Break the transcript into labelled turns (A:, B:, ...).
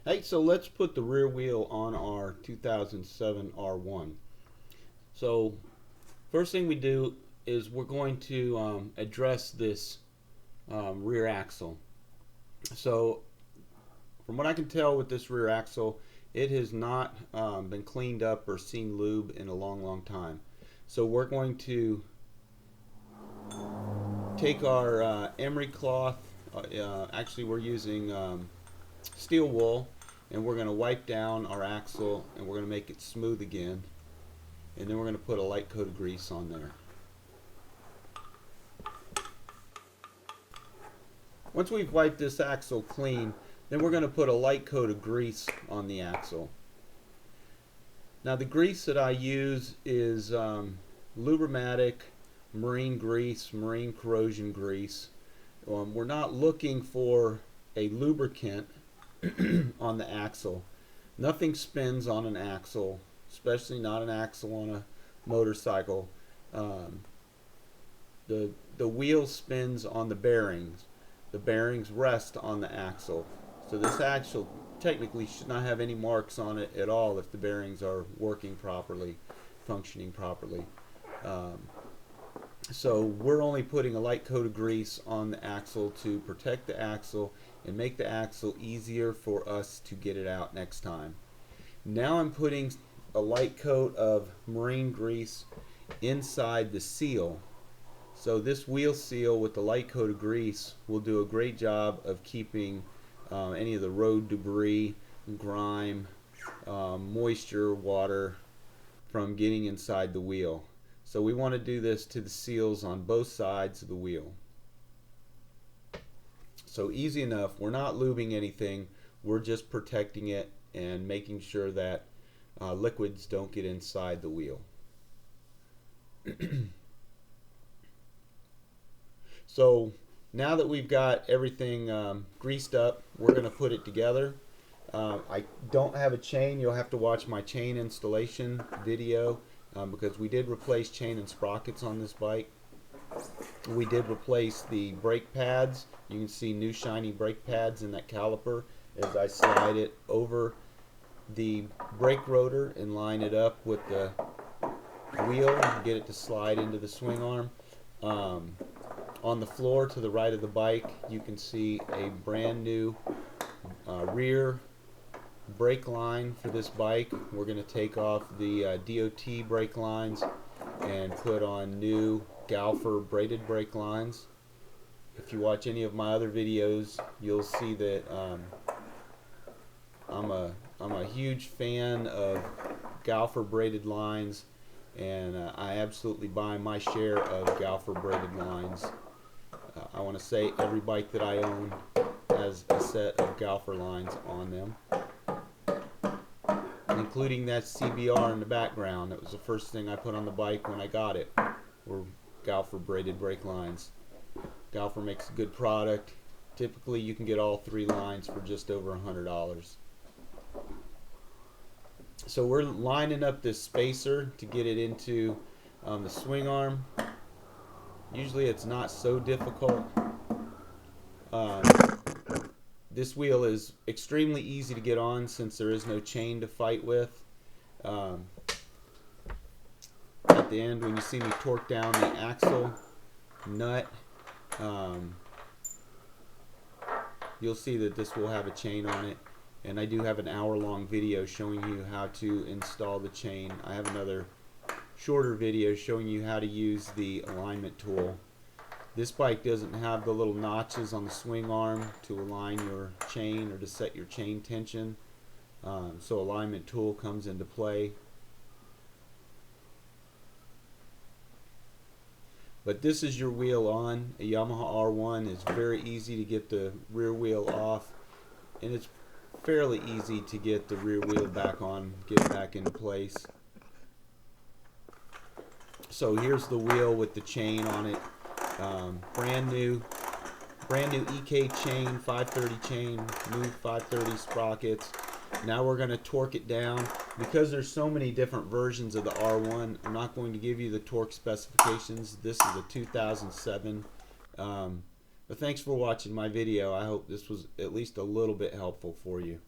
A: Hey, so let's put the rear wheel on our 2007 R1. So first thing we do is we're going to address this rear axle. So from what I can tell with this rear axle, it has not been cleaned up or seen lube in a long time. So we're going to take our emery cloth, actually we're using steel wool, and we're going to wipe down our axle and we're going to make it smooth again, and then we're going to put a light coat of grease on there. Once we've wiped this axle clean, then we're going to put a light coat of grease on the axle. Now the grease that I use is Lubrimatic marine grease, marine corrosion grease. We're not looking for a lubricant on the axle. Nothing spins on an axle, especially not an axle on a motorcycle. The wheel spins on the bearings. The bearings rest on the axle. So this axle technically should not have any marks on it at all if the bearings are working properly, functioning properly. So we're only putting a light coat of grease on the axle to protect the axle and make the axle easier for us to get it out next time. Now I'm putting a light coat of marine grease inside the seal. So this wheel seal with the light coat of grease will do a great job of keeping any of the road debris, grime, moisture, water from getting inside the wheel. So we want to do this to the seals on both sides of the wheel. So easy enough. We're not lubing anything. We're just protecting it and making sure that liquids don't get inside the wheel. So now that we've got everything greased up, we're going to put it together. I don't have a chain. You'll have to watch my chain installation video because we did replace chain and sprockets on this bike. We did replace the brake pads. You can see new shiny brake pads in that caliper as I slide it over the brake rotor and line it up with the wheel and get it to slide into the swing arm. On the floor to the right of the bike, you can see a brand new rear brake line for this bike. We're going to take off the DOT brake lines and put on new Galfer braided brake lines. If you watch any of my other videos, you'll see that I'm a huge fan of Galfer braided lines, and I absolutely buy my share of Galfer braided lines. I want to say every bike that I own has a set of Galfer lines on them, including that CBR in the background. That was the first thing I put on the bike when I got it, were Galfer braided brake lines. Galfer makes a good product. Typically you can get all three lines for just over $100. So we're lining up this spacer to get it into the swing arm. Usually it's not so difficult. This wheel is extremely easy to get on since there is no chain to fight with. At the end, when you see me torque down the axle nut, you'll see that this will have a chain on it, and I do have an hour-long video showing you how to install the chain. I have another shorter video showing you how to use the alignment tool. This bike doesn't have the little notches on the swing arm to align your chain or to set your chain tension, so alignment tool comes into play. But this is your wheel on. A Yamaha R1 is very easy to get the rear wheel off, and it's fairly easy to get the rear wheel back on, get it back into place. So here's the wheel with the chain on it. Brand new EK chain, 530 chain, new 530 sprockets. Now we're going to torque it down. Because there's so many different versions of the R1, I'm not going to give you the torque specifications. This is a 2007. But thanks for watching my video. I hope this was at least a little bit helpful for you.